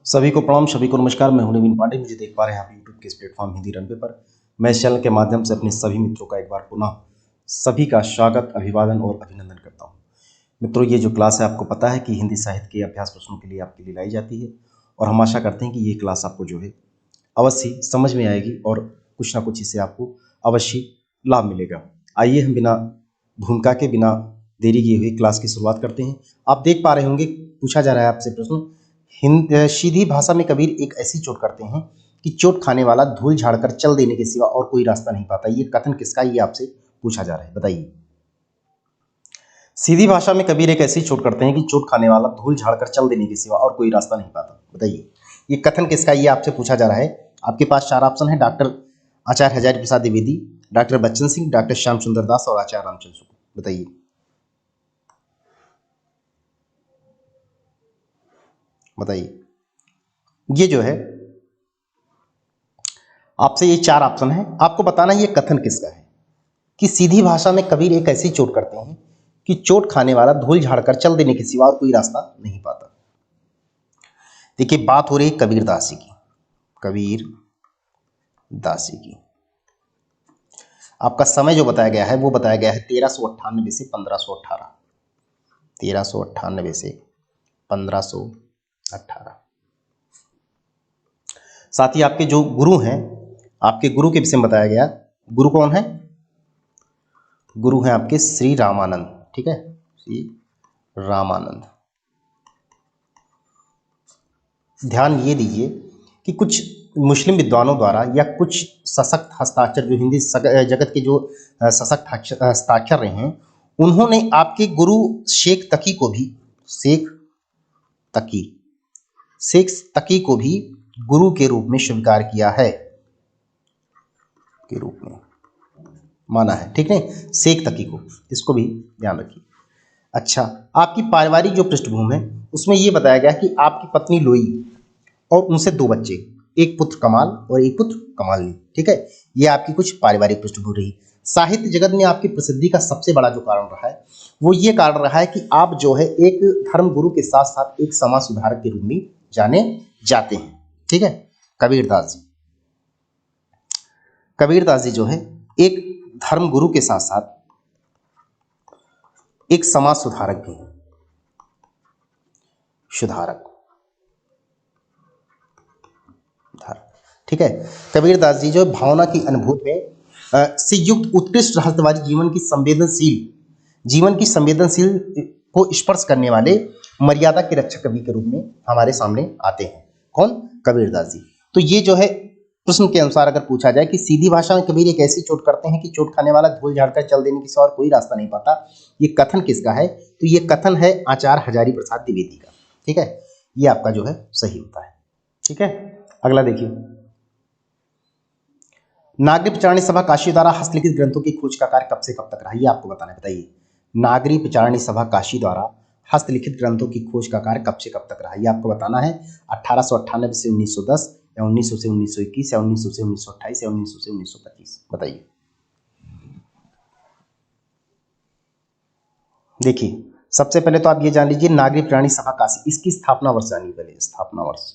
सभी को प्रणाम, सभी को नमस्कार। मैं हूं नवीन पांडे। मुझे देख पा रहे हैं आप यूट्यूब के इस प्लेटफॉर्म हिंदी रनवे पर। मैं इस चैनल के माध्यम से अपने सभी मित्रों का एक बार पुनः सभी का स्वागत, अभिवादन और अभिनंदन करता हूं। मित्रों, ये जो क्लास है आपको पता है कि हिंदी साहित्य के अभ्यास प्रश्नों के लिए आपके लिए लाई जाती है और हम आशा करते हैं कि ये क्लास आपको जो है अवश्य समझ में आएगी और कुछ ना कुछ इससे आपको अवश्य लाभ मिलेगा। आइए हम बिना भूमिका के, बिना देरी किए हुए क्लास की शुरुआत करते हैं। आप देख पा रहे होंगे पूछा जा रहा है आपसे प्रश्न, सीधी भाषा में कबीर एक ऐसी चोट करते हैं कि चोट खाने वाला धूल झाड़कर चल देने के सिवा और कोई रास्ता नहीं पाता। ये कथन किसका, ये आपसे पूछा जा रहा है, बताइए। सीधी भाषा में कबीर एक ऐसी चोट करते हैं कि चोट खाने वाला धूल झाड़कर चल देने के सिवा और कोई रास्ता नहीं पाता। बताइए ये कथन किसका, ये आपसे पूछा जा रहा है। आपके पास चार ऑप्शन है: डॉक्टर आचार्य हजारी प्रसाद द्विवेदी, डॉक्टर बच्चन सिंह, डॉक्टर श्याम सुंदर दास और आचार्य रामचंद्र शुक्ल। बताइए। बताइए ये जो है आपसे ये चार ऑप्शन है, आपको बताना ये कथन किसका है कि सीधी भाषा में कबीर एक ऐसी चोट करते हैं कि चोट खाने वाला धूल झाड़कर चल देने के सिवा और कोई रास्ता नहीं पाता। देखिए बात हो रही है कबीर दासी की। कबीर दासी की आपका समय जो बताया गया है वो बताया गया है 1398 से 1518। 1398 से 1518। साथ ही आपके जो गुरु हैं, आपके गुरु के विषय में बताया गया। गुरु कौन है? गुरु हैं आपके श्री रामानंद। ठीक है, श्री रामानंद। ध्यान ये दीजिए कि कुछ मुस्लिम विद्वानों द्वारा या कुछ सशक्त हस्ताक्षर, जो हिंदी जगत के जो सशक्त हस्ताक्षर रहे हैं, उन्होंने आपके गुरु शेख तकी को भी, शेख तकी, शेख तकी को भी गुरु के रूप में स्वीकार किया है, के रूप में माना है। ठीक है, शेख तकी को, इसको भी ध्यान रखिए। अच्छा, आपकी पारिवारिक जो पृष्ठभूमि है उसमें यह बताया गया कि आपकी पत्नी लोई और उनसे दो बच्चे, एक पुत्र कमाल और एक पुत्र कमालनी। ठीक है, ये आपकी कुछ पारिवारिक पृष्ठभूमि रही। साहित्य जगत में आपकी प्रसिद्धि का सबसे बड़ा जो कारण रहा है वो ये कारण रहा है कि आप जो है एक धर्म गुरु के साथ साथ एक समाज सुधारक के रूप में जाने जाते हैं। ठीक है, कबीरदास जी, कबीरदास जी जो है एक धर्म गुरु के साथ साथ एक समाज सुधारक भी हैं। सुधारक, ठीक है। कबीरदास जी जो भावना की अनुभूति में से युक्त उत्कृष्ट रहस्यवादी जीवन की संवेदनशील को स्पर्श करने वाले मर्यादा के रक्षक कवि के रूप में हमारे सामने आते हैं। कौन? कबीरदास जी। तो ये जो है प्रश्न के अनुसार अगर पूछा जाए कि सीधी भाषा में कबीर एक ऐसी चोट करते हैं कि चोट खाने वाला धूल झाड़कर चल देने की और कोई रास्ता नहीं पाता, ये कथन किसका है? तो ये कथन है आचार्य हजारी प्रसाद द्विवेदी का। ठीक है, ये आपका जो है सही होता है। ठीक है, अगला देखिए। नागरी प्रचारणी सभा काशी द्वारा हस्तलिखित ग्रंथों की खोज का कार्य कब से कब तक रहा, ये आपको बताना है। बताइए, नागरी प्रचारणी सभा काशी द्वारा हस्तलिखित ग्रंथों की खोज का कार्य कब से कब तक रहा, ये आपको बताना है। 1898 से 1910 या 1900 से 1921 या 1900 से 1928 या 1900 से 1925। बताइए। देखिए सबसे पहले तो आप ये जान लीजिए, नागरी प्रचारणी सभा काशी, इसकी स्थापना वर्ष जानिए पहले। स्थापना वर्ष,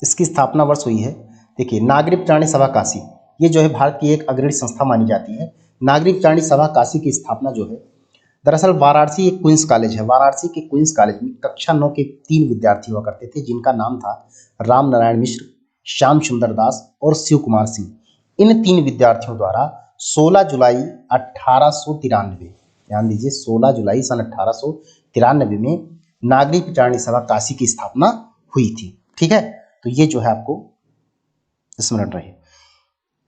इसकी स्थापना वर्ष हुई है। देखिए, नागरिक प्रचारणी सभा काशी, ये जो है भारत की एक अग्रणी संस्था मानी जाती है। नागरिक प्रचारणी सभा काशी की स्थापना जो है दरअसल वाराणसी एक क्वींस कॉलेज है, वाराणसी के क्वींस कॉलेज में कक्षा 9 के 3 विद्यार्थी हुआ करते थे जिनका नाम था राम नारायण मिश्र, श्याम सुंदर दास और शिव कुमार सिंह। इन 3 विद्यार्थियों द्वारा 16 जुलाई 1893, ध्यान दीजिए, 16 जुलाई सन 1893 में नागरिक प्रचारणी सभा काशी की स्थापना हुई थी। ठीक है, तो ये जो है आपको स्मरण रहे,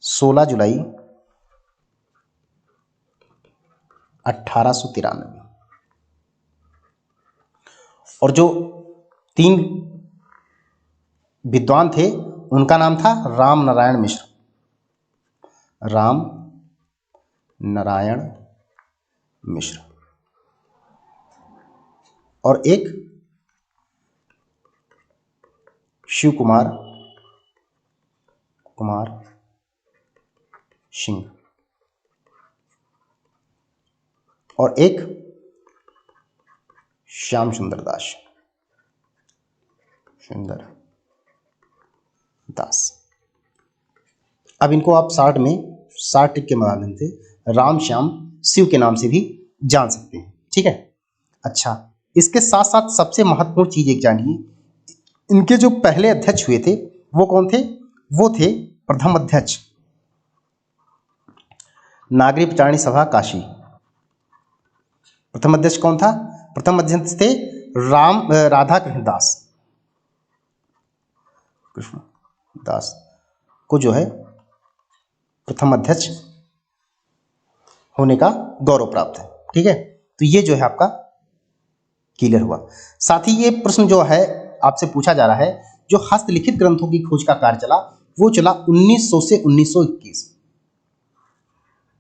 16 जुलाई 1893। और जो 3 विद्वान थे उनका नाम था राम नारायण मिश्र, राम नारायण मिश्र, और एक शिव कुमार सिंह, और एक श्याम सुंदर दास। अब इनको आप शॉर्ट ट्रिक के माध्यम से राम श्याम शिव के नाम से भी जान सकते हैं, ठीक है। अच्छा, इसके साथ साथ सबसे महत्वपूर्ण चीज एक जानिए, इनके जो पहले अध्यक्ष हुए थे वो कौन थे? वो थे प्रथम अध्यक्ष नागरी प्रचारणी सभा काशी। प्रथम अध्यक्ष कौन था? प्रथम अध्यक्ष थे राधा कृष्ण दास को जो है प्रथम अध्यक्ष होने का गौरव प्राप्त है, ठीक है। तो ये जो है आपका क्लियर हुआ। साथ ही ये प्रश्न जो है आपसे पूछा जा रहा है, जो हस्तलिखित ग्रंथों की खोज का कार्य चला वो चला 1900 से 1921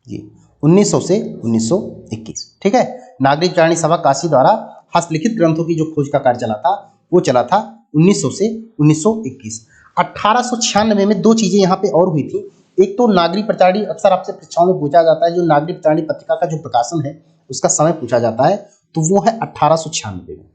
जी, 1900 से 1921, ठीक है। नागरिक प्रचारणी सभा काशी द्वारा हस्तलिखित ग्रंथों की जो खोज का कार्य चला था वो चला था 1900 से 1921। 1896 में दो चीजें यहाँ पे और हुई थी। एक तो नागरिक प्रचारणी, अक्सर आपसे परीक्षाओं में पूछा जाता है, जो नागरिक प्रचारणी पत्रिका का जो प्रकाशन है उसका समय पूछा जाता है, तो वो है 1896 में।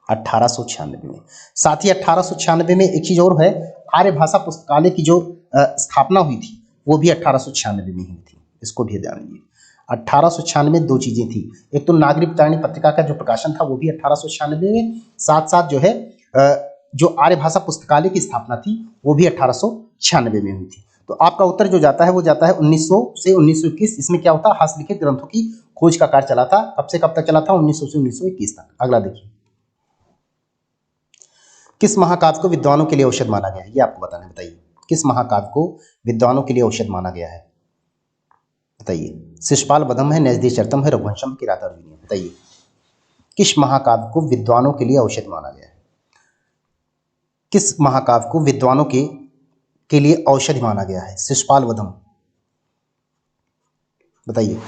1896 में। साथ ही 1896 में एक चीज और है, आर्य भाषा पुस्तकालय की जो स्थापना हुई थी वो भी 1896 में हुई थी, इसको भी ध्यान दीजिए। 1896 में दो चीजें थी, एक तो नागरिक प्रचारणी पत्रिका का जो प्रकाशन था वो भी 1896 में, साथ साथ जो है जो आर्य भाषा पुस्तकालय की स्थापना थी वो भी 1896 में हुई थी। तो आपका उत्तर जो जाता है वो जाता है 1900 से 1921। इसमें क्या होता है? हस्तलिखित ग्रंथों की खोज का कार्य चला था। कब से कब तक चला था? 1900 से 1921 तक। अगला देखिए, किस महाकाव्य को विद्वानों के लिए औषध माना गया है? ये आपको बताना है, बताइए किस महाकाव्य को विद्वानों के लिए औषध माना गया है? बताइए। शिशुपाल वधम है, नैषधीय चरितम है, रघुवंशम, किरातार्जुनीय है? बताइए किस महाकाव्य को विद्वानों के लिए औषध माना गया है? किस महाकाव्य को विद्वानों के लिए औषधि माना गया है? शिशुपाल वधम, बताइए।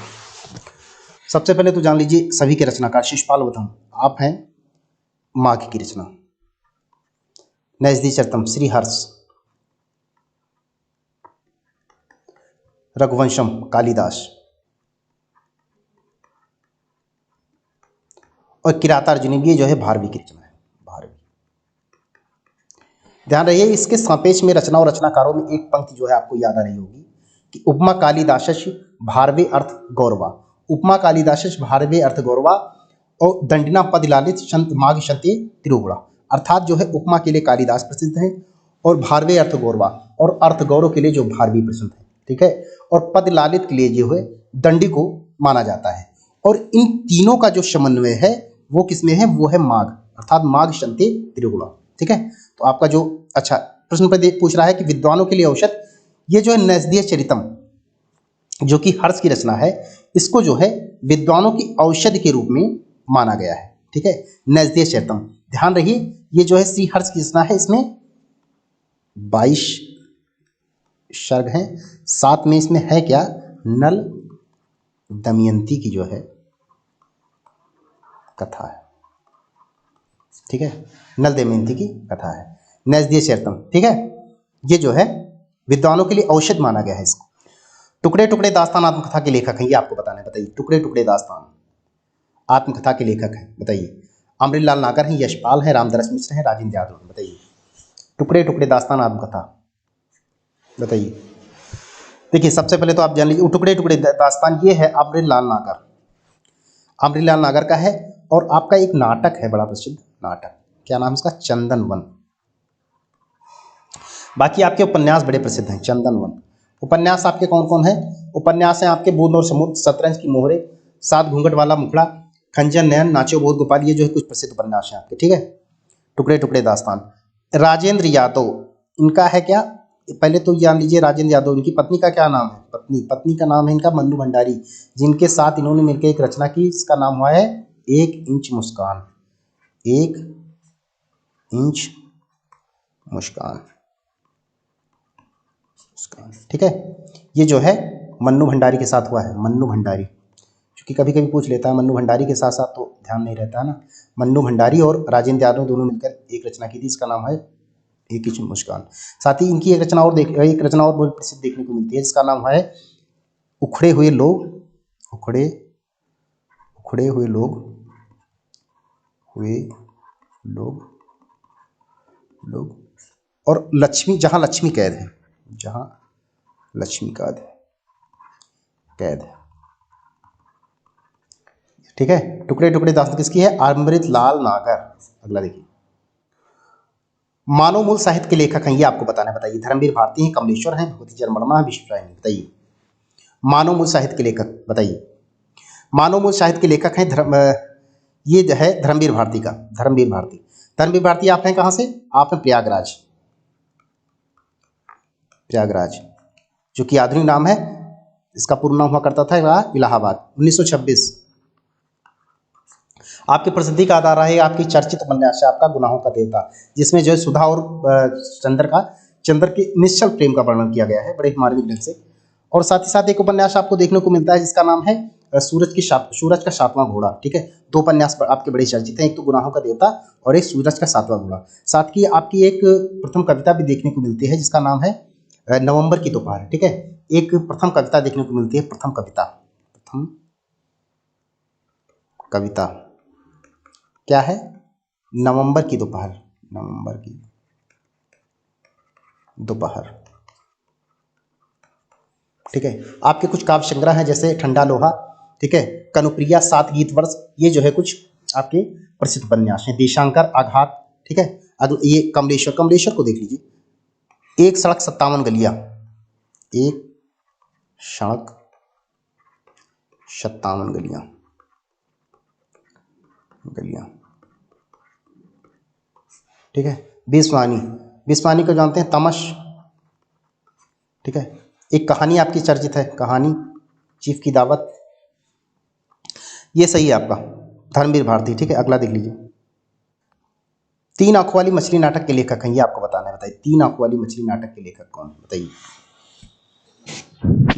सबसे पहले तो जान लीजिए सभी के रचनाकार शिशुपाल वधम आप हैं, माघ की रचना। नैषधीय चरितम श्रीहर्ष, रघुवंशम कालिदास, और किरातार्जुनी ये जो है भारवी की रचना है, भारवी। ध्यान रहिए इसके सापेक्ष में रचना और रचनाकारों में एक पंक्ति जो है आपको याद आ रही होगी कि उपमा कालिदासश भारवे अर्थ गौरवा, उपमा कालिदासश भारवे अर्थ गौरवा और दंडिना पद लालित संत माघ शंते तिरुगुणा। अर्थात जो है उपमा के लिए कालिदास प्रसिद्ध है और भारवे अर्थ गौरवा और अर्थ गौरव के लिए जो भारवी प्रसिद्ध है, ठीक है। और पद लालित के लिए जो है दंडी को माना जाता है। और इन तीनों का जो समन्वय है वो किसमें है? वो है माघ, अर्थात माघ शंते तिरुगुणा, ठीक है। तो आपका जो अच्छा प्रश्न पर पूछ रहा है कि विद्वानों के लिए औषध, ये जो है नैषधीय चरितम जो कि हर्ष की रचना है, इसको जो है विद्वानों की औषधि के रूप में माना गया है, ठीक है। नैषधीय चरितम, ध्यान रहिए ये जो है श्री हर्ष की रचना है, इसमें 22 सर्ग हैं, साथ में इसमें है क्या? नल दमयंती की जो है कथा है, ठीक है। नल दमयंती की कथा है, नैषधीय चरितम, ठीक है। ये जो है विद्वानों के लिए औषध माना गया है इसको। टुकड़े टुकड़े दास्तान आत्मकथा के लेखक हैं, ये आपको बताना है, बताइए। टुकड़े टुकड़े दास्तान आत्मकथा के लेखक हैं, बताइए। अमृतलाल नागर हैं, यशपाल हैं, रामदरस मिश्र हैं, राजेंद्र यादव हैं? बताइए। टुकड़े टुकड़े दास्तान आत्मकथा, बताइए। देखिए सबसे पहले तो आप जान लीजिए टुकड़े टुकड़े दास्तान ये है अमृतलाल नागर, अमृतलाल नागर का है। और आपका एक नाटक है बड़ा प्रसिद्ध नाटक, क्या नाम है इसका? चंदन वन। बाकी आपके उपन्यास बड़े प्रसिद्ध हैं, चंदन वन। उपन्यास आपके कौन कौन है? उपन्यास हैं आपके बूंद और समुद्र, शतरंज की मोहरे, सात घूंघट वाला मुखड़ा, खंजर नयन, नाचो बहुत गोपाल, ये जो है कुछ प्रसिद्ध उपन्यास हैं आपके, ठीक है। टुकड़े टुकड़े दास्तान। राजेंद्र यादव, इनका है क्या? पहले तो जान लीजिए राजेंद्र यादव, इनकी पत्नी का क्या नाम है? पत्नी का नाम है इनका मन्नू भंडारी, जिनके साथ इन्होंने मिलकर एक रचना की, इसका नाम हुआ है 1 इंच मुस्कान, 1 इंच मुस्कान, ठीक है। ये जो है मन्नू भंडारी के साथ हुआ है, मन्नू भंडारी, क्योंकि कभी कभी पूछ लेता है मन्नू भंडारी के साथ साथ, तो ध्यान नहीं रहता है ना। मन्नू भंडारी और राजेंद्र यादव दोनों मिलकर एक रचना की थी, इसका नाम है 1 इंच मुस्कान। साथ ही इनकी एक रचना और बहुत प्रसिद्ध देखने को मिलती है, जिसका नाम है उखड़े हुए लोग, उखड़े हुए लोग वे लोग और लक्ष्मी, जहां लक्ष्मी कैद है, जहां लक्ष्मी कैद है। ठीक है, टुकड़े टुकड़े दास्तान किसकी है? अमृत लाल नागर। अगला देखिए, मानव मूल साहित्य के लेखक हैं, ये आपको बताना है। बताइए, धर्मवीर भारती हैं, कमलेश्वर हैं, भगवती चरण वर्मा, विश्व राय हैं। बताइए, मानव मूल साहित्य के लेखक बताइए। मानव मूल साहित्य के लेखक हैं ये जो है धर्मवीर भारती का, धर्मवीर भारती। धर्मवीर भारती आप हैं कहाँ से? आप हैं प्रयागराज, प्रयागराज जो कि आधुनिक नाम है, इसका पूर्ण नाम हुआ करता था इलाहाबाद। 1926। आपकी प्रसिद्धि का आधार है आपकी चर्चित उपन्यास है आपका गुनाहों का देवता, जिसमें जो है सुधा और चंद्र के निश्चल प्रेम का वर्णन किया गया है बड़े मार्मिक ढंग से। और साथ ही साथ एक उपन्यास आपको देखने को मिलता है जिसका नाम है सूरज का सातवां घोड़ा। ठीक है, दो उपन्यास आपके बड़े चर्चित हैं, एक तो गुनाहों का देवता और एक सूरज का सातवां घोड़ा। साथ ही आपकी एक प्रथम कविता भी देखने को मिलती है जिसका नाम है नवंबर की दोपहर। ठीक है, एक प्रथम कविता देखने को मिलती है, प्रथम कविता क्या है? नवंबर की दोपहर, नवंबर की दोपहर। ठीक है, आपके कुछ काव्य संग्रह हैं जैसे ठंडा लोहा, ठीक है, कनुप्रिया, 7 गीत वर्ष, ये जो है कुछ आपके प्रसिद्ध उपन्यास हैं। देशांकर, आघात, ठीक है। ये कमलेश्वर को देख लीजिए। एक सड़क 57 गलियां, एक सड़क 57 गलियां, ठीक है। विश्वानी को जानते हैं, तमश, ठीक है। एक कहानी आपकी चर्चित है, कहानी चीफ की दावत, ये सही है आपका, धर्मवीर भारती। ठीक है, अगला देख लीजिए। 3 आंखों वाली मछली नाटक के लेखक हैं, ये आपको बताना है। बताइए, 3 आंखों वाली मछली नाटक के लेखक कौन? बताइए।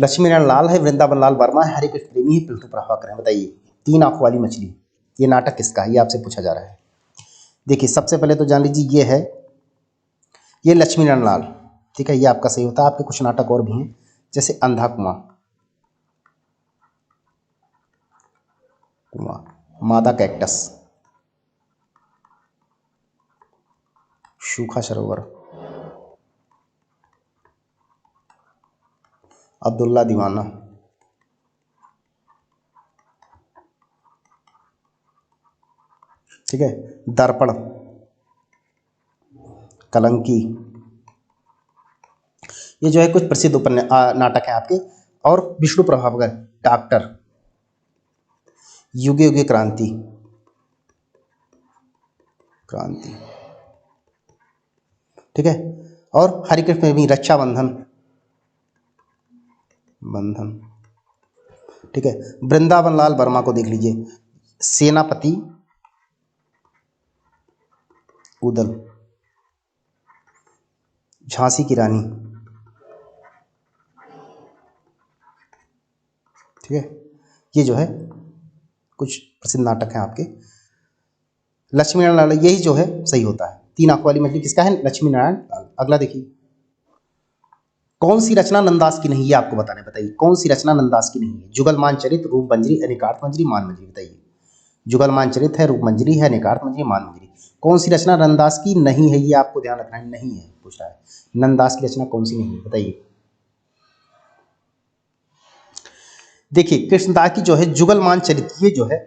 लक्ष्मी नारायण लाल है, वृंदावन लाल वर्मा है, हरिकृष्ण प्रेमी है, पिंटू प्रभाकर है। बताइए, 3 आंखों वाली मछली, ये नाटक किसका है? ये आपसे पूछा जा रहा है। देखिए, सबसे पहले तो जान लीजिए ये है, ये लक्ष्मी नारायण लाल। ठीक है, ये आपका सही होता है। आपके कुछ नाटक और भी हैं जैसे अंधा कुआं, मादा कैक्टस, सूखा सरोवर, अब्दुल्ला दीवाना, ठीक है, दर्पण, कलंकी, ये जो है कुछ प्रसिद्ध नाटक हैं आपके। और विष्णु प्रभाकर, डॉक्टर, युगे युगे क्रांति, ठीक है। और हरिकृष्ण प्रेमी, रक्षाबंधन, ठीक है। वृंदावन लाल वर्मा को देख लीजिए, सेनापति उदल, झांसी की रानी, ठीक है। ये जो है कुछ प्रसिद्ध नाटक हैं आपके। लक्ष्मी नारायण लाल, यही जो है सही होता है। 3 आंखों वाली मछली किसका है? लक्ष्मी नारायण लाल। अगला देखिए, कौन सी रचना नंददास की नहीं है? आपको बताना है। बताइए, कौन सी रचना नंददास की नहीं है? जुगलमान चरित, रूप मंजरी, अनेकार्थ मंजरी, मान मंजरी। बताइए, जुगलमान चरित है, रूप मंजरी है, अनेकार्थ मंजरी, मान मंजरी। कौन सी रचना नंददास की नहीं है? ये आपको ध्यान रखना है, नहीं है पूछ रहा है। नंददास की रचना कौन सी नहीं है? बताइए। देखिए, कृष्णदास की जो है जुगलमान चरित, ये जो है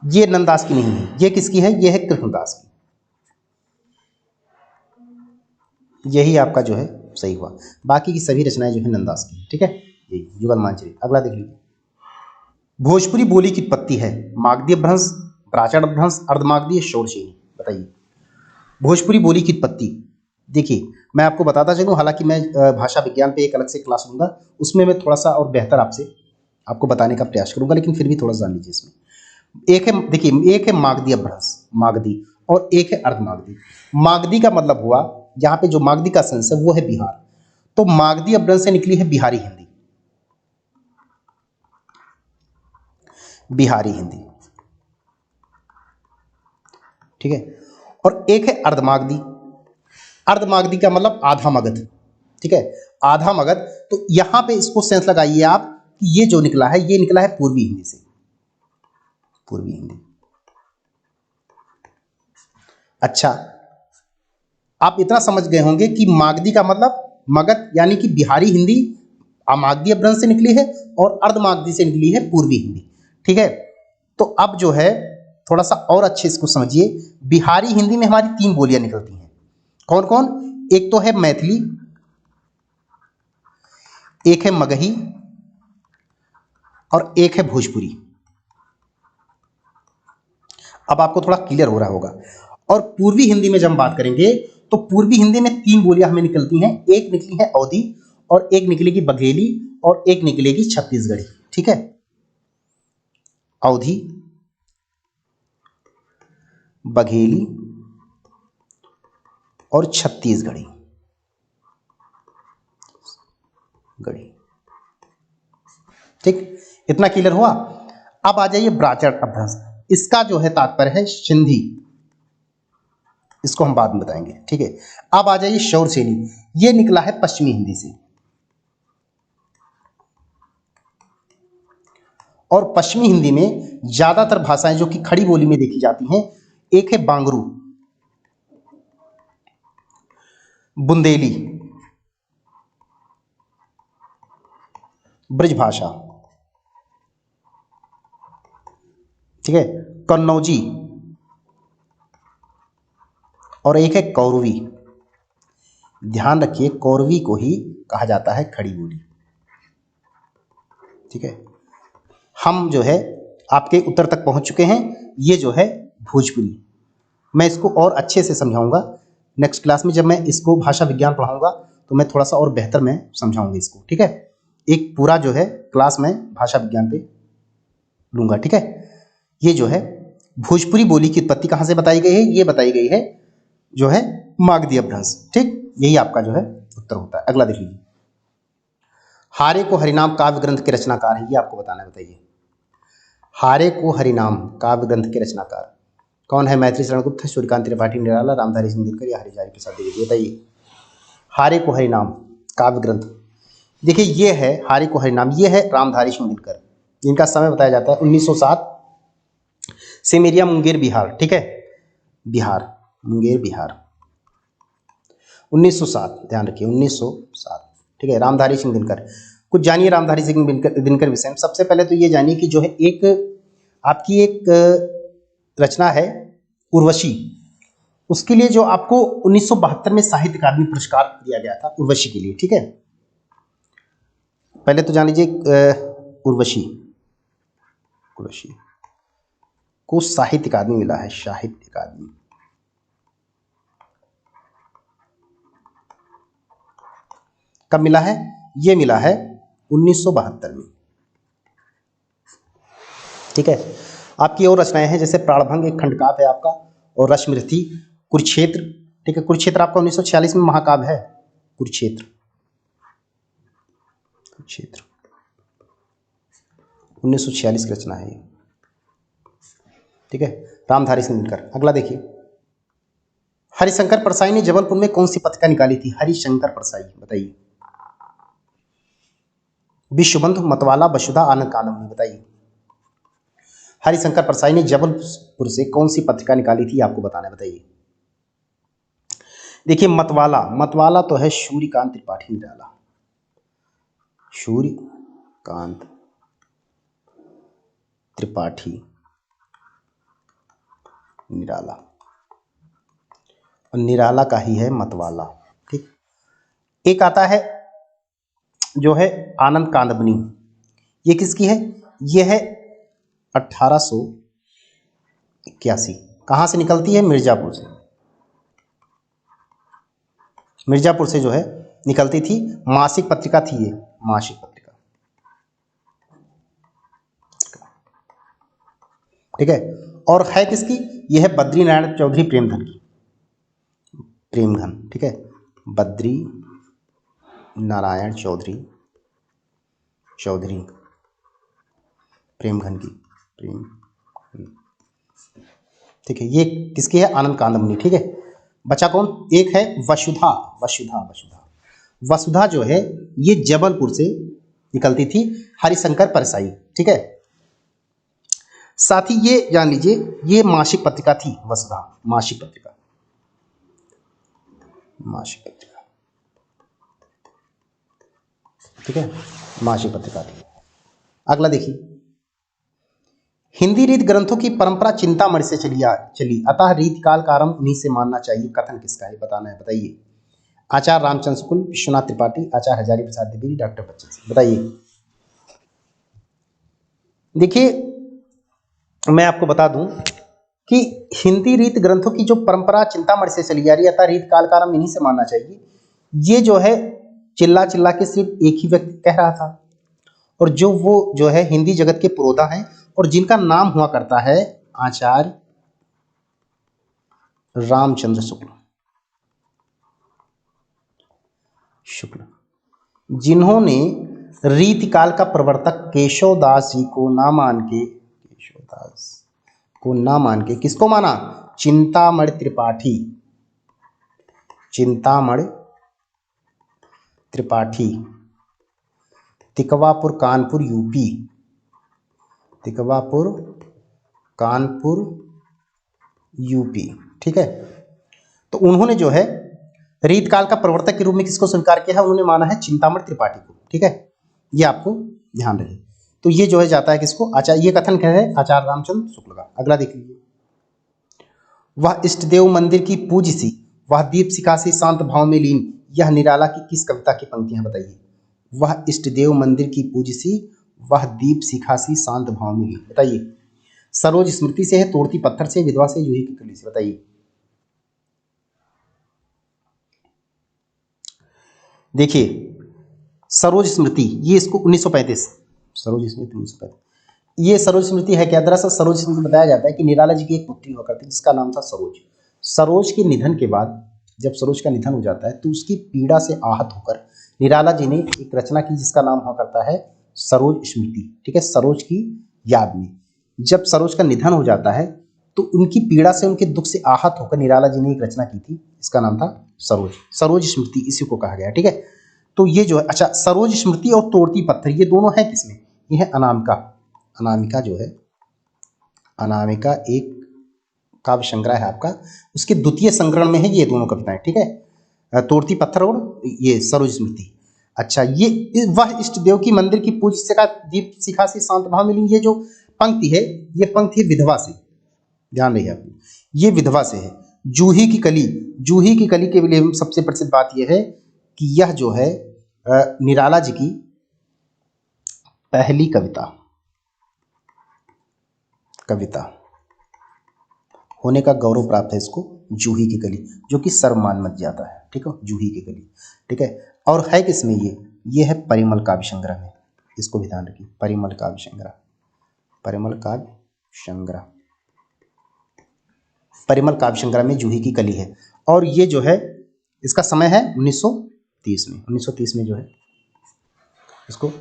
ये नंददास की नहीं है। ये किसकी है? ये है कृष्णदास की। यही आपका जो है सही हुआ। बाकी की सभी रचनाएं जो है नंददास की। ठीक है, यही जुगलमान चरित। अगला देख लीजिए। भोजपुरी बोली की उत्पत्ति है, मागधी अपभ्रंश, प्राचीन अपभ्रंश, अर्धमागधी, शौरसेनी। बताइए, भोजपुरी बोली की उत्पत्ति। देखिए, मैं आपको बताता चलूँ, हालांकि मैं भाषा विज्ञान पे एक अलग से क्लास लूँगा, उसमें मैं थोड़ा सा और बेहतर आपको बताने का प्रयास करूँगा, लेकिन फिर भी थोड़ा जान लीजिए इसमें। एक है, देखिए, एक है मागधी अपभ्रंश, मागधी, और एक है अर्धमागधी। मागधी का मतलब हुआ, यहाँ पे जो मागधी का सेंस है वो है बिहार, तो मागधी अपभ्रंश से निकली है बिहारी हिंदी, बिहारी हिंदी। ठीक है, और एक है अर्धमागधी। अर्धमागधी का मतलब आधा मगध। ठीक है, आधा मगध। तो यहां पे इसको सेंस लगाइए आप कि ये जो निकला है, ये निकला है पूर्वी हिंदी से, पूर्वी हिंदी। अच्छा, आप इतना समझ गए होंगे कि मागधी का मतलब मगध यानी कि बिहारी हिंदी मागधी अपभ्रंश से निकली है और अर्धमागधी से निकली है पूर्वी हिंदी। ठीक है, तो अब जो है थोड़ा सा और अच्छे इसको समझिए। बिहारी हिंदी में हमारी 3 बोलियां निकलती हैं। कौन कौन? एक तो है मैथिली, एक है मगही और एक है भोजपुरी। अब आपको थोड़ा क्लियर हो रहा होगा। और पूर्वी हिंदी में जब हम बात करेंगे तो पूर्वी हिंदी में 3 बोलियां हमें निकलती हैं। एक निकली है अवधी और एक निकलेगी बघेली और एक निकलेगी छत्तीसगढ़ी। ठीक है, अवधी, बघेली और छत्तीसगढ़ी गढ़ी। ठीक, इतना क्लियर हुआ। अब आ जाइए ब्राचर अपभ्रंश। इसका जो है तात्पर्य है सिंधी, इसको हम बाद में बताएंगे। ठीक है, अब आ जाइए शौरसेनी। ये निकला है पश्चिमी हिंदी से। और पश्चिमी हिंदी में ज्यादातर भाषाएं जो कि खड़ी बोली में देखी जाती हैं, एक है बांगरू, बुंदेली, ब्रजभाषा, ठीक है, कन्नौजी और एक है कौरवी। ध्यान रखिए, कौरवी को ही कहा जाता है खड़ी बोली। ठीक है, हम जो है आपके उत्तर तक पहुंच चुके हैं। ये जो है भोजपुरी, मैं इसको और अच्छे से समझाऊंगा नेक्स्ट क्लास में। जब मैं इसको भाषा विज्ञान पढ़ाऊंगा तो मैं थोड़ा सा और बेहतर मैं समझाऊंगा इसको। ठीक है, एक पूरा जो है क्लास में भाषा विज्ञान पे लूंगा। ठीक है, ये जो है भोजपुरी बोली की उत्पत्ति कहाँ से बताई गई है? ये बताई गई है जो है मागधी अपभ्रंश। ठीक, यही आपका जो है उत्तर होता है। अगला देख लीजिए, हारे को हरिनाम काव्य ग्रंथ के रचनाकार है, ये आपको बताना है। बताइए, हारे को हरिनाम काव्य ग्रंथ के रचनाकार कौन है? मैथिली शरण गुप्त, सूर्यकांत त्रिपाठी, निराला, रामधारी सिंह दिनकर या हरिहरलाल प्रसाद द्विवेदी। बताइए, हारे को हरिनाम काव्य ग्रंथ, देखिए ये है हारे को हरिनाम, ये है रामधारी सिंह दिनकर। इनका समय बताया जाता है 1907, सिमरिया मुंगेर बिहार। ठीक है, बिहार, मुंगेर बिहार, 1907, ध्यान रखिए 1907। ठीक है, रामधारी सिंह दिनकर। कुछ जानिए रामधारी सिंह दिनकर विषय में। सबसे पहले तो ये जानिए कि जो है एक आपकी एक रचना है उर्वशी, उसके लिए जो आपको 1972 में साहित्य अकादमी पुरस्कार दिया गया था उर्वशी के लिए। ठीक है, पहले तो जान लीजिए उर्वशी, उर्वशी को साहित्य अकादमी मिला है, साहित्य अकादमी। कब मिला है? ये मिला है 1972 में। ठीक है, आपकी और रचनाएं हैं जैसे प्राणभंग एक खंडकाव्य है आपका, और रश्मिरथी, कुरुक्षेत्र। ठीक है, कुरुक्षेत्र आपका 1946 में महाकाव्य है, कुरुक्षेत्र, कुरुक्षेत्र 1946 की रचना है ये। ठीक है, रामधारी सिंह दिनकर। अगला देखिए, हरिशंकर परसाई ने जबलपुर में कौन सी पत्रिका निकाली थी? हरिशंकर परसाई, बताइए। विश्वबंधु, मतवाला, वसुधा, आनंद कादम्बनी। बताइए, हरिशंकर परसाई ने जबलपुर से कौन सी पत्रिका निकाली थी? आपको बताना है। बताइए, देखिए मतवाला, मतवाला तो है सूर्यकांत त्रिपाठी निराला, सूर्यकांत त्रिपाठी निराला, और निराला का ही है मतवाला। ठीक, एक आता है जो है आनंद कादम्बनी, ये किसकी है? ये है 1881। कहाँ से निकलती है? मिर्जापुर से, मिर्जापुर से जो है निकलती थी। मासिक पत्रिका थी ये, मासिक पत्रिका। ठीक है, और है किसकी? ये है बद्री नारायण चौधरी प्रेमधन की, प्रेमधन। ठीक है, बद्री नारायण चौधरी, चौधरी प्रेमघन की, प्रेम। ठीक है, ये किसकी है? आनंद कादम्बनी। ठीक है, बचा कौन? एक है वसुधा, वसुधा, वसुधा, वसुधा जो है ये जबलपुर से निकलती थी, हरिशंकर परसाई। ठीक है, साथ ही ये जान लीजिए ये मासिक पत्रिका थी, वसुधा मासिक पत्रिका। मासिक पत्रिका, ठीक है, मासिक पत्रिका थी। अगला देखिए, हिंदी रीत ग्रंथों की परंपरा चिंतामणि से चली, अतः रीतिकाल का आरंभ उन्हीं से मानना चाहिए, कथन किसका है, बताना है, बताइए। आचार्य रामचंद्र शुक्ल, विश्वनाथ त्रिपाठी, आचार्य हजारी प्रसाद द्विवेदी, डॉक्टर बच्चन सिंह, बताइए। देखिए, मैं आपको बता दूं कि हिंदी रीत ग्रंथों की जो परंपरा चिंतामणि से चली आ रही है, अतः रीतकाल का आरंभ इन्हीं से मानना चाहिए, ये जो है चिल्ला चिल्ला के सिर्फ एक ही व्यक्ति कह रहा था, और जो वो जो है हिंदी जगत के पुरोधा हैं और जिनका नाम हुआ करता है आचार्य रामचंद्र शुक्ल, जिन्होंने रीतिकाल का प्रवर्तक केशवदास जी को ना मान के, केशवदास को ना मान के किसको माना, चिंतामणि त्रिपाठी, चिंतामणि त्रिपाठी, तिकवापुर कानपुर यूपी, तिकवापुर कानपुर यूपी, ठीक है। तो उन्होंने जो है रीतकाल का प्रवर्तक के रूप में किसको स्वीकार किया है, उन्होंने माना है चिंतामणि त्रिपाठी को, ठीक है, ये आपको ध्यान रहे। तो ये जो है जाता है किसको, आचार्य, ये कथन क्या है, आचार्य रामचंद्र शुक्ल का। अगला देख लीजिए, वह इष्ट देव मंदिर की पूज्य सी, वह दीप शिखा से शांत भाव में लीन, यह निराला की किस कविता की पंक्तियां, बताइए। वह इष्ट देव मंदिर की पूज्य सी, वह दीप शिखा सी शांत भाव में लीन, बताइए। सरोज स्मृति से है, तोड़ती पत्थर से, विधवा से, जूही की कली से, बताइए। देखिए, सरोज स्मृति, ये इसको 1935, सरोज स्मृति 1935, ये सरोज स्मृति है क्या, दरअसल सरोज स्मृति बताया जाता है कि निराला जी की एक पुत्री हुआ करती जिसका नाम था सरोज। सरोज के निधन के बाद, जब सरोज का निधन हो जाता है तो उसकी पीड़ा से आहत होकर निराला जी ने एक रचना की जिसका नाम हुआ करता है सरोज स्मृति, ठीक है, सरोज की याद में। जब सरोज का निधन हो जाता है तो उनकी पीड़ा से, उनके दुख से आहत होकर निराला जी ने एक रचना की थी, इसका नाम था सरोज, सरोज स्मृति इसी को कहा गया, ठीक है। तो ये जो है, अच्छा, सरोज स्मृति और तोड़ती पत्थर ये दोनों है किसमें, ये है अनामिका, अनामिका जो है, अनामिका एक काव्य संग्रह है आपका, उसके द्वितीय संग्रहण में है ये दोनों कविताएं, ठीक है, तोड़ती पत्थर और ये सरोज स्मृति। अच्छा, ये वह इष्ट देव की मंदिर की पूज शिखा, दीप शिखा से शांत भाव मिली, ये जो पंक्ति है, ये पंक्ति है विधवा से, ध्यान रहिए आप, ये विधवा से है। जूही की कली, जूही की कली के लिए सबसे प्रसिद्ध बात यह है कि यह जो है निराला जी की पहली कविता होने का गौरव प्राप्त है इसको, जूही की कली, जो कि सर्वमान मच जाता है, ठीक है, जूही की कली, ठीक है। और है किसमें ये है परिमल काव्य संग्रह में, इसको भी ध्यान रखिए, परिमल काव्य संग्रह, परिमल काव्य संग्रह, परिमल काव्य संग्रह में जूही की कली है। और ये जो है इसका समय है 1930 में, 1930 में जो है इसको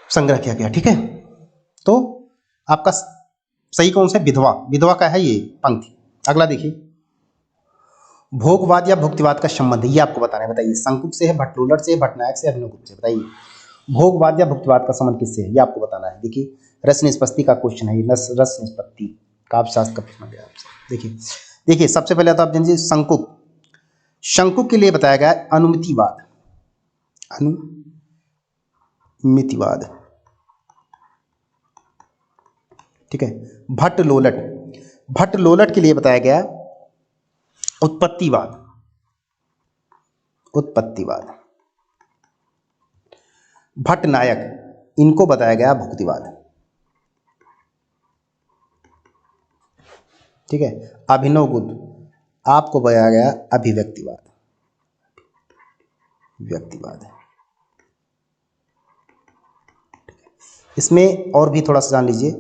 संग्रह किया गया, ठीक है। तो आपका सही कौन सा, विधवा, विधवा का है ये पंक्ति। अगला देखिए, भोगवाद या भुक्तिवाद का संबंध, ये आपको बताना है, बताइए। शंकुक से है, भट्टलोलट से, भट्टनायक से, अभिनवगुप्त से, बताइए। भोगवाद या भुक्तिवाद का संबंध किससे है, ये आपको बताना है। देखिए, रस निष्पत्ति का क्वेश्चन है ये, रस निष्पत्ति काव्य शास्त्र का प्रश्न है आपसे। देखिए सबसे पहले तो आप जानिए शंकुक, शंकुक के लिए बताया गया अनुमितिवाद, अनुमितिवाद, ठीक है। भट्टलोलट, भट्टलोलट के लिए बताया गया उत्पत्तिवाद, उत्पत्तिवाद। भट्टनायक, इनको बताया गया भुक्तिवाद, ठीक है। अभिनवगुप्त, आपको बताया गया अभिव्यक्तिवाद, व्यक्तिवाद। इसमें और भी थोड़ा सा जान लीजिए,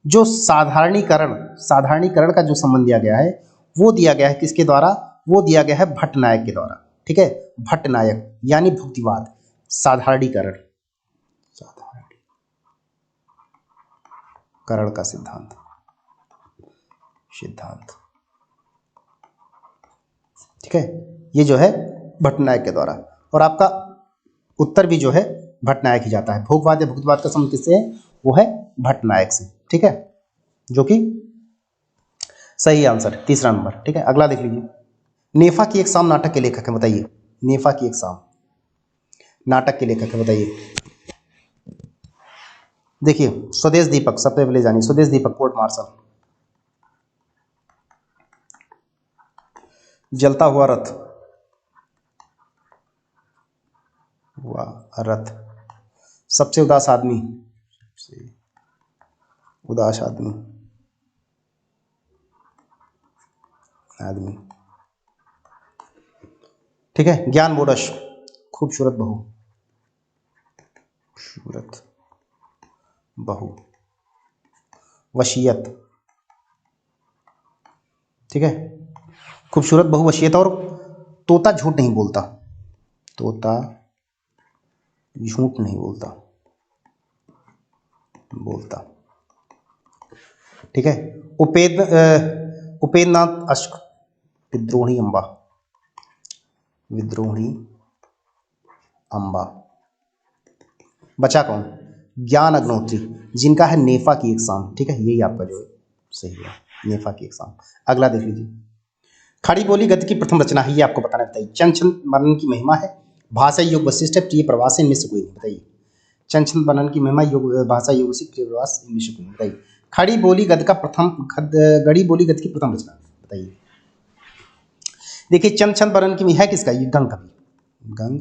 जो साधारणीकरण, साधारणीकरण का जो संबंध दिया गया है वो दिया गया है किसके द्वारा, वो दिया गया है भट्टनायक के द्वारा, ठीक है। भट्टनायक यानी भुक्तिवाद, साधारणीकरण, साधारणीकरण का सिद्धांत, ठीक है, ये जो है भट्टनायक के द्वारा। और आपका उत्तर भी जो है भट्टनायक ही जाता है। भोगवाद या भुक्तिवाद का संबंध किससे है, वो है भट्टनायक से, ठीक है, जो कि सही आंसर है, तीसरा नंबर, ठीक है। अगला देख लीजिए, नेफा की एक शाम नाटक के लेखक है, बताइए। नेफा की एक शाम नाटक के लेखक है, बताइए। देखिए, स्वदेश दीपक, सबसे पहले जानिए स्वदेश दीपक, कोर्ट मार्शल। जलता हुआ रथ, वाह रथ। सबसे उदास आदमी, सबसे उदास आदमी, आदमी, ठीक है। ज्ञान बोडस, खूबसूरत बहू, खूबसूरत बहू। वसीयत, ठीक है। खूबसूरत बहू, वसीयत। और तोता झूठ नहीं बोलता, तोता झूठ नहीं बोलता, बोलता, ठीक है। उपेंद्र नाथ अश्क, विद्रोही अम्बा, विद्रोही अम्बा। बचा कौन? ज्ञान अग्नोत्री, जिनका है नेफा की एक शाम, ठीक है। यही आपका जो सही है, नेफा की एक शाम। अगला देख लीजिए, खड़ी बोली गद्य की प्रथम रचना है, ये आपको बताना बताइए। चंद छंद वर्णन की महिमा है, भाषा योग वशिष्ठ है, प्रिय प्रवास है, इनमें से कोई नहीं, बताइए। चंद छंद वर्णन की महिमा, योग भाषा योग वशिष्ठ, प्रिय प्रवास, इनमें से कोई नहीं, बताइए। खड़ी बोली गद्य का प्रथम गड़ी बोली गद्य की प्रथम रचना, बताइए। देखिए, चंद छंद वर्णन की है किसका? ये गंग कवि, गंग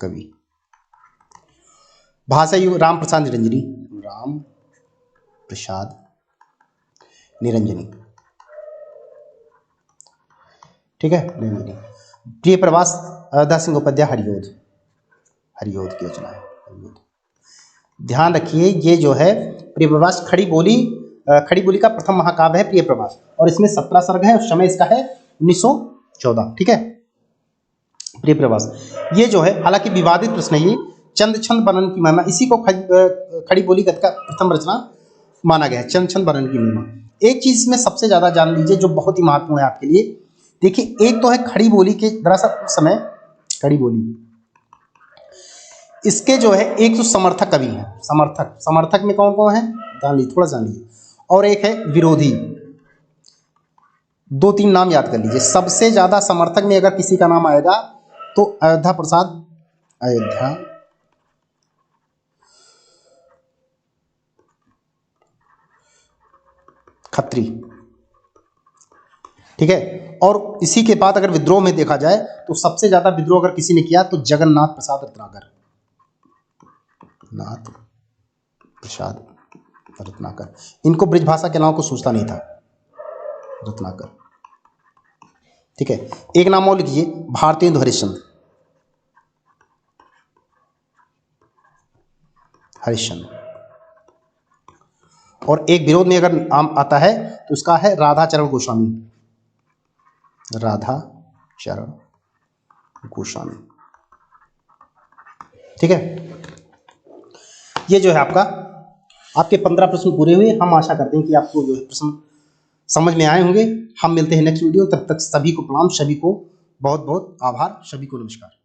कवि। भाषा युग राम प्रसाद निरंजनी, राम प्रसाद निरंजनी, ठीक है, निरंजनी। प्रिय प्रवास अयोध्या सिंह उपाध्याय, हरियोध, हरियोध की रचना है, हरियोध। ध्यान रखिए, ये जो है प्रिय प्रवास खड़ी बोली का प्रथम महाकाव्य है प्रिय प्रवास, और इसमें 17 सर्ग है, और समय इसका है 1914, ठीक है। प्रिय प्रवास ये जो है, हालांकि विवादित प्रश्न है ये, चंद छंद वर्णन की महिमा, इसी को खड़ी बोली गद्य का प्रथम रचना माना गया है, चंद छंद वर्णन की महिमा। एक चीज में सबसे ज्यादा जान लीजिए जो बहुत ही महत्वपूर्ण है आपके लिए। देखिए, एक तो है खड़ी बोली के, दरअसल उस समय खड़ी बोली, इसके जो है एक तो समर्थक कवि हैं, समर्थक, समर्थक में कौन कौन है जान लीजिए, थोड़ा जान लीजिए। और एक है विरोधी, 2-3 नाम याद कर लीजिए। सबसे ज्यादा समर्थक में अगर किसी का नाम आएगा तो अयोध्या प्रसाद, अयोध्या खत्री, ठीक है। और इसी के बाद अगर विद्रोह में देखा जाए तो सबसे ज्यादा विद्रोह अगर किसी ने किया तो जगन्नाथ प्रसाद रत्नाकर, नाथ प्रसाद रत्नाकर। इनको ब्रिजभाषा के नाम को सूझता नहीं था, रत्नाकर, ठीक है। एक नाम और लिखिए, भारतेंदु हरिश्चंद्र, हरिश्चंद्र। और एक विरोध में अगर नाम आता है तो उसका है राधाचरण गोस्वामी, राधाचरण गोस्वामी, ठीक है। ये जो है आपके 15 प्रश्न पूरे हुए। हम आशा करते हैं कि आपको जो है प्रश्न समझ में आए होंगे। हम मिलते हैं नेक्स्ट वीडियो, तब तक सभी को प्रणाम, सभी को बहुत बहुत आभार, सभी को नमस्कार।